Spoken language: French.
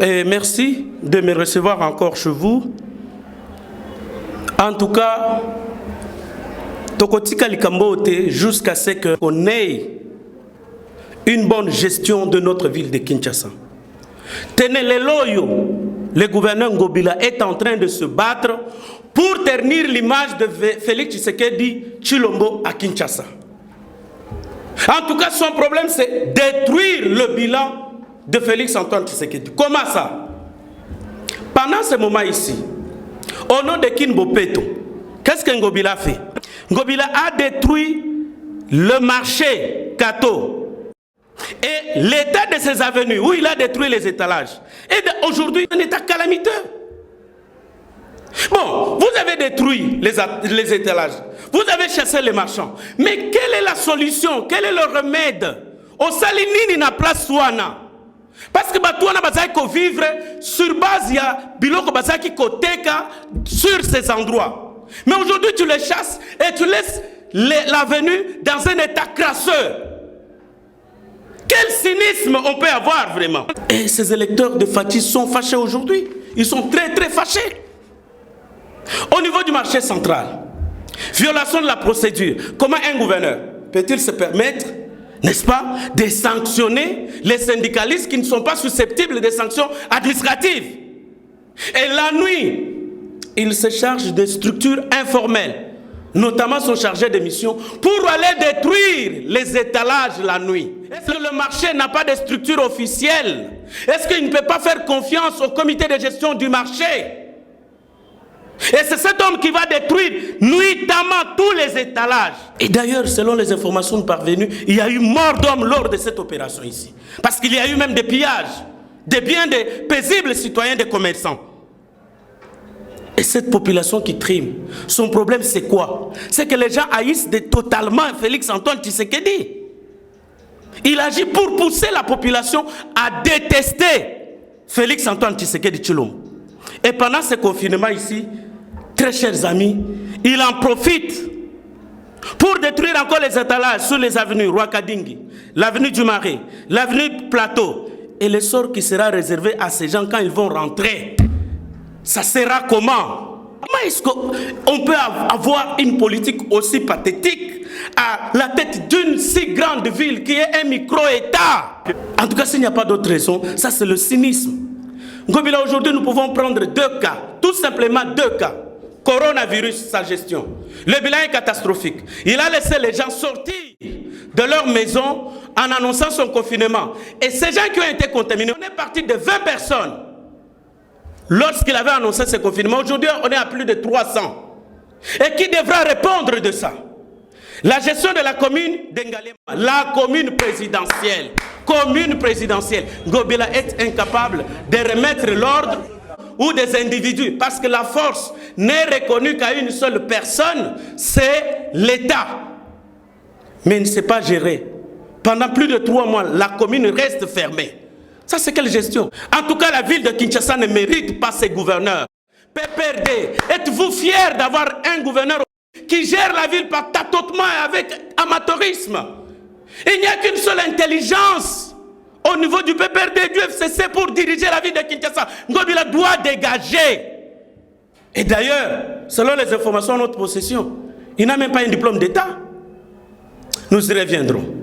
merci de me recevoir encore chez vous. En tout cas, Tokotika Likambote, jusqu'à ce qu'on ait une bonne gestion de notre ville de Kinshasa. Tenez les loyaux, le gouverneur Ngobila est en train de se battre pour ternir l'image de Félix Tshisekedi Tshilombo à Kinshasa. En tout cas, son problème, c'est détruire le bilan de Félix Antoine Tshisekedi. Comment ça? Pendant ce moment ici, au nom de Kinbopeto, qu'est-ce que Ngobila a fait? Ngobila a détruit le marché Kato et l'état de ses avenues, où il a détruit les étalages. Et aujourd'hui, un état calamiteux. Bon, vous avez détruit les étalages, vous avez chassé les marchands. Mais quelle est la solution? Quel est le remède? Au Salinini na place Souana. Parce que Batouana Bazaki ko vivre sur base, il y a Biloko Bazaki Koteka sur ces endroits. Mais aujourd'hui, tu les chasses et tu laisses l'avenue dans un état crasseux. Quel cynisme on peut avoir vraiment? Et ces électeurs de Fati sont fâchés aujourd'hui. Ils sont très très fâchés. Au niveau du marché central, violation de la procédure. Comment un gouverneur peut-il se permettre, n'est-ce pas, de sanctionner les syndicalistes qui ne sont pas susceptibles de sanctions administratives? Et la nuit, il se charge de structures informelles, notamment son chargé de mission, pour aller détruire les étalages la nuit. Est-ce que le marché n'a pas de structure officielle? Est-ce qu'il ne peut pas faire confiance au comité de gestion du marché? Et c'est cet homme qui va détruire nuitamment tous les étalages. Et d'ailleurs, selon les informations parvenues, il y a eu mort d'homme lors de cette opération ici. Parce qu'il y a eu même des pillages, des biens des paisibles citoyens, des commerçants. Et cette population qui trime, son problème c'est quoi? C'est que les gens haïssent totalement Félix Antoine Tshisekedi. Il agit pour pousser la population à détester Félix Antoine Tshisekedi Tshilombo. Et pendant ce confinement ici, très chers amis, il en profite pour détruire encore les étalages sur les avenues Rwakadingi, l'avenue du Marais, l'avenue Plateau. Et le sort qui sera réservé à ces gens quand ils vont rentrer, ça sera comment? Comment est-ce qu'on peut avoir une politique aussi pathétique à la tête d'une si grande ville qui est un micro-État? En tout cas, s'il n'y a pas d'autre raison, ça c'est le cynisme. Ngobila, aujourd'hui, nous pouvons prendre deux cas, tout simplement deux cas. Coronavirus, sa gestion. Le bilan est catastrophique. Il a laissé les gens sortir de leur maison en annonçant son confinement. Et ces gens qui ont été contaminés, on est parti de 20 personnes. Lorsqu'il avait annoncé ce confinement, aujourd'hui, on est à plus de 300. Et qui devra répondre de ça? La gestion de la commune d'Engalema, la commune présidentielle. Ngobila est incapable de remettre l'ordre ou des individus, parce que la force n'est reconnue qu'à une seule personne, c'est l'État. Mais il ne sait pas gérer. Pendant plus de 3 mois, la commune reste fermée. Ça, c'est quelle gestion? En tout cas, la ville de Kinshasa ne mérite pas ses gouverneurs. PPRD, êtes-vous fiers d'avoir un gouverneur qui gère la ville par tâtonnement et avec amateurisme? Il n'y a qu'une seule intelligence au niveau du PPRD, du FCC pour diriger la ville de Kinshasa. Ngobila doit dégager. Et d'ailleurs, selon les informations en notre possession, il n'a même pas un diplôme d'État. Nous y reviendrons.